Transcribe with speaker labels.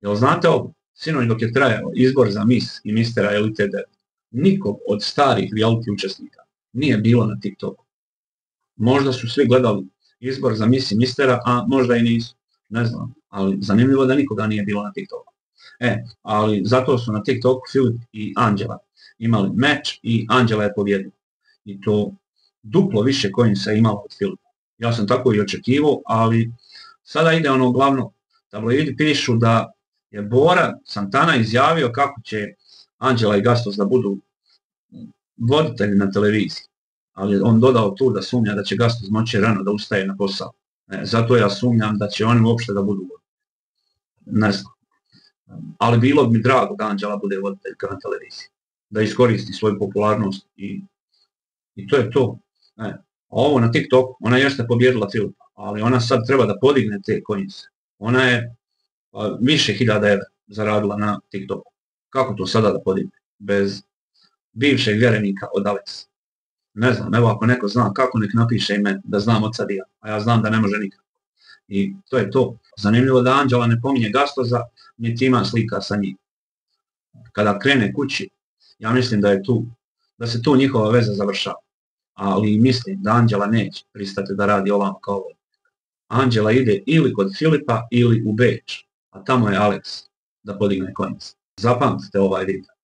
Speaker 1: Jel znate ovo? Sinoć dok je trajao izbor za Miss i Mistera Elite 9, nikog od starih reality učesnika nije bilo na TikToku. Možda su svi gledali izbor za Miss i Mistera, a možda i nisu. Ne znam, ali zanimljivo da nikoga nije bilo na TikToku. Ali zato su na TikToku Filip i Anđela imali meč i Anđela je pobjedila. I to duplo više coinsa imala od Filipa. Ja sam tako i očekivao, ali sada ide ono glavno. Tabloidi pišu da je Bora Santana izjavio kako će Anđela i Gastos da budu voditelji na televiziji. Ali on dodao tu da sumnja da će Gastos moći rano da ustaje na posao. Zato ja sumnjam da će oni uopšte da budu voditelji. Ne znam. Ali bilo bi mi drago da Anđela bude voditeljka na televiziji. Da iskoristi svoju popularnost i to je to. A ovo na TikToku, ona jeste pobjedila Filipa, ali ona sad treba da podigne te coinse. Ona je više hiljada evra zaradila na TikToku. Kako to sada da podigne? Bez bivšeg vjerenika od Alexa. Ne znam, evo ako neko zna kako, nek napiše i meni, da znam od sad ja, a ja znam da ne može nikako. I to je to. Zanimljivo da Anđela ne pominje Gastoza, niti ima slika sa njim. Kada krene kući, ja mislim da se tu njihova veza završava. Ali mislim da Anđela neće pristati da radi ovamo kao ovo. Anđela ide ili kod Filipa ili u Beč, a tamo je Alex da podigne konec. Zapamtite ovaj video.